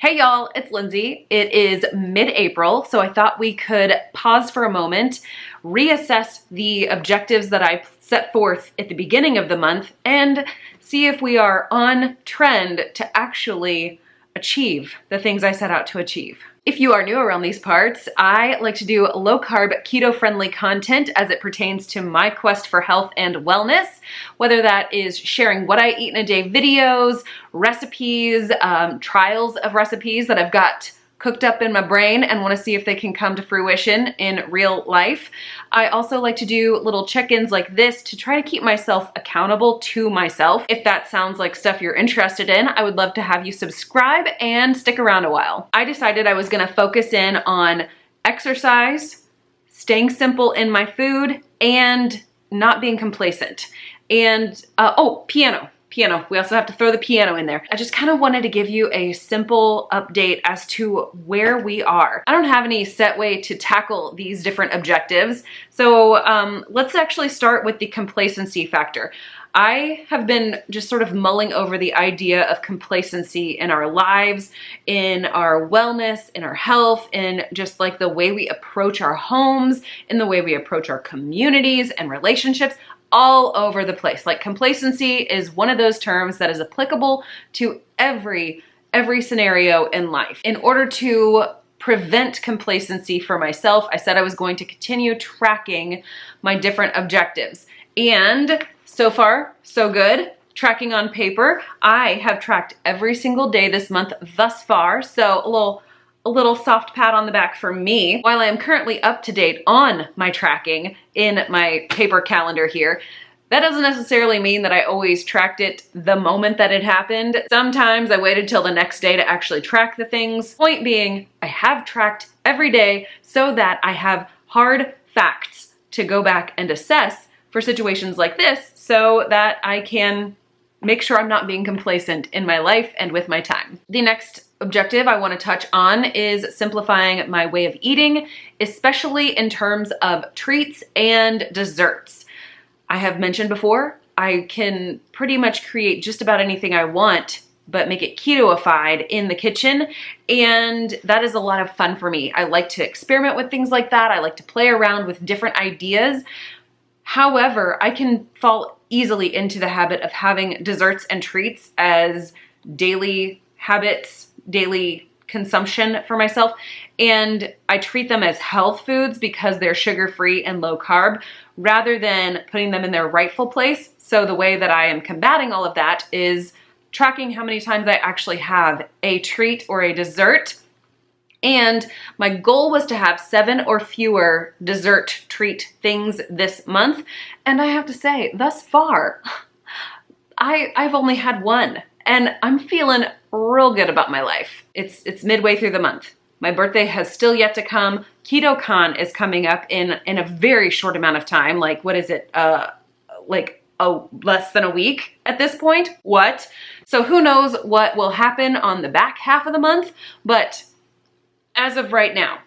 Hey y'all, it's Lindsay. It is mid-April, so I thought we could pause for a moment, reassess the objectives that I set forth at the beginning of the month, and see if we are on trend to actually achieve the things I set out to achieve. If you are new around these parts, I like to do low-carb, keto-friendly content as it pertains to my quest for health and wellness, whether that is sharing what I eat in a day videos, recipes, trials of recipes that I've got cooked up in my brain and want to see if they can come to fruition in real life. I also like to do little check-ins like this to try to keep myself accountable to myself. If that sounds like stuff you're interested in, I would love to have you subscribe and stick around a while. I decided I was going to focus in on exercise, staying simple in my food, and not being complacent. And, piano. We also have to throw the piano in there. I just kind of wanted to give you a simple update as to where we are. I don't have any set way to tackle these different objectives. So let's actually start with the complacency factor. I have been just sort of mulling over the idea of complacency in our lives, in our wellness, in our health, in just like the way we approach our homes, in the way we approach our communities and relationships. All over the place. Like complacency is one of those terms that is applicable to every scenario in life. In order to prevent complacency for myself, I said I was going to continue tracking my different objectives. And so far, so good. Tracking on paper, I have tracked every single day this month thus far. So a little soft pat on the back for me. While I am currently up to date on my tracking in my paper calendar here, that doesn't necessarily mean that I always tracked it the moment that it happened. Sometimes I waited till the next day to actually track the things. Point being, I have tracked every day so that I have hard facts to go back and assess for situations like this so that I can make sure I'm not being complacent in my life and with my time. The next objective I want to touch on is simplifying my way of eating, especially in terms of treats and desserts. I have mentioned before, I can pretty much create just about anything I want, but make it ketoified in the kitchen, and that is a lot of fun for me. I like to experiment with things like that. I like to play around with different ideas. However, I can fall easily into the habit of having desserts and treats as daily habits, daily consumption for myself, and I treat them as health foods because they're sugar-free and low carb rather than putting them in their rightful place. So the way that I am combating all of that is tracking how many times I actually have a treat or a dessert. And my goal was to have 7 or fewer dessert treat things this month. And I have to say, thus far, I've only had one. And I'm feeling real good about my life. It's midway through the month. My birthday has still yet to come. KetoCon is coming up in a very short amount of time. Like, what is it? Less than a week at this point. What? So who knows what will happen on the back half of the month, but as of right now,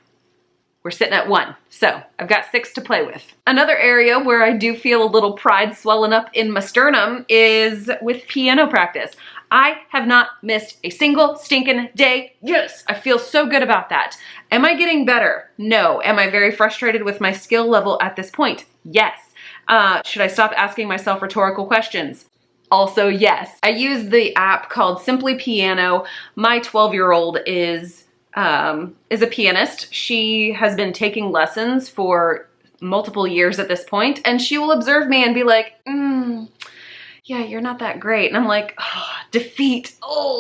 we're sitting at 1. So I've got 6 to play with. Another area where I do feel a little pride swelling up in my sternum is with piano practice. I have not missed a single stinking day. Yes, I feel so good about that. Am I getting better? No. Am I very frustrated with my skill level at this point? Yes. Should I stop asking myself rhetorical questions? Also, yes. I use the app called Simply Piano. My 12-year-old is a pianist. She has been taking lessons for multiple years at this point, and she will observe me and be like, yeah, you're not that great. And I'm like, oh, defeat,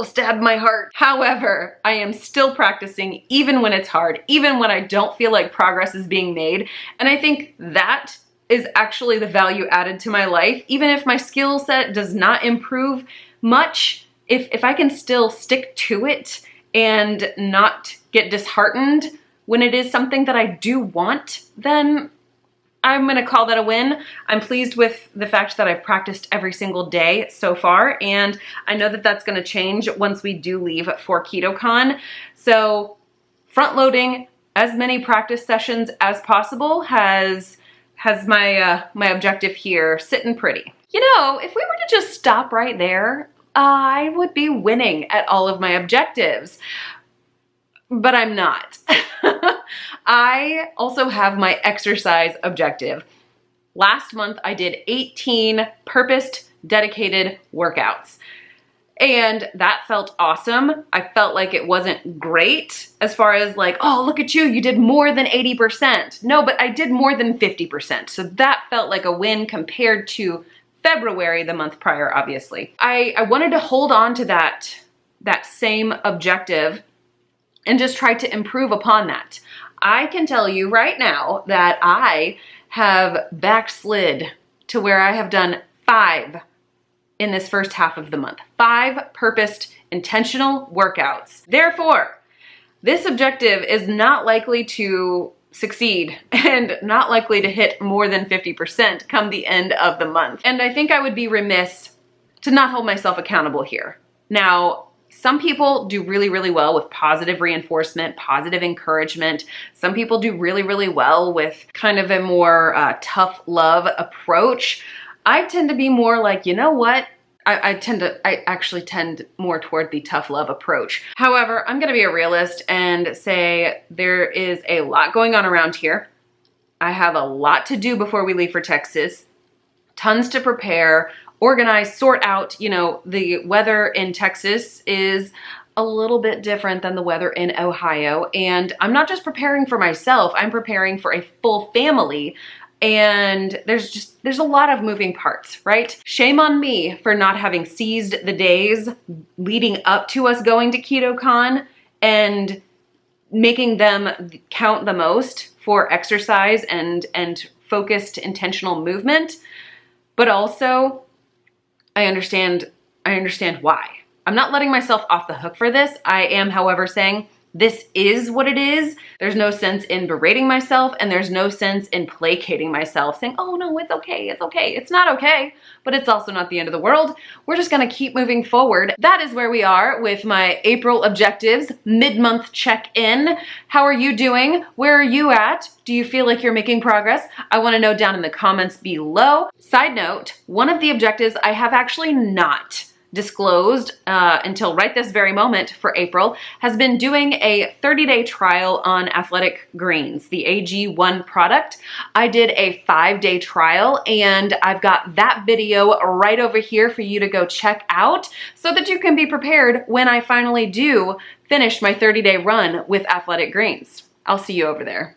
stabbed my heart. However, I am still practicing even when it's hard, even when I don't feel like progress is being made. And I think that is actually the value added to my life. Even if my skill set does not improve much, if I can still stick to it and not get disheartened when it is something that I do want, then I'm gonna call that a win. I'm pleased with the fact that I've practiced every single day so far, and I know that that's gonna change once we do leave for KetoCon. So front loading as many practice sessions as possible has my objective here sitting pretty. You know, if we were to just stop right there, I would be winning at all of my objectives. but I'm not. I also have my exercise objective. Last month, I did 18 purposed, dedicated workouts. And that felt awesome. I felt like it wasn't great as far as like, oh, look at you, you did more than 80%. No, but I did more than 50%. So that felt like a win compared to February, the month prior, obviously. I wanted to hold on to that same objective and just try to improve upon that. I can tell you right now that I have backslid to where I have done 5 in this first half of the month. 5 purposed, intentional workouts. Therefore, this objective is not likely to succeed and not likely to hit more than 50% come the end of the month. And I think I would be remiss to not hold myself accountable here. Now, some people do really, really well with positive reinforcement, positive encouragement. Some people do really, really well with kind of a more tough love approach. I tend to be more like, you know what? I actually tend more toward the tough love approach. However, I'm gonna be a realist and say there is a lot going on around here. I have a lot to do before we leave for Texas. Tons to prepare, organize, sort out. You know, the weather in Texas is a little bit different than the weather in Ohio. And I'm not just preparing for myself, I'm preparing for a full family. And there's a lot of moving parts, right? Shame on me for not having seized the days leading up to us going to KetoCon and making them count the most for exercise and focused intentional movement. But also, I understand why. I'm not letting myself off the hook for this. I am, however, saying this is what it is. There's no sense in berating myself, and there's no sense in placating myself, saying, oh no, it's okay, it's okay. It's not okay, but it's also not the end of the world. We're just gonna keep moving forward. That is where we are with my April objectives, mid-month check-in. How are you doing? Where are you at? Do you feel like you're making progress? I wanna know down in the comments below. Side note, one of the objectives I have actually not disclosed until right this very moment for April has been doing a 30-day trial on Athletic Greens, the AG1 product. I did a 5-day trial and I've got that video right over here for you to go check out so that you can be prepared when I finally do finish my 30-day run with Athletic Greens. I'll see you over there.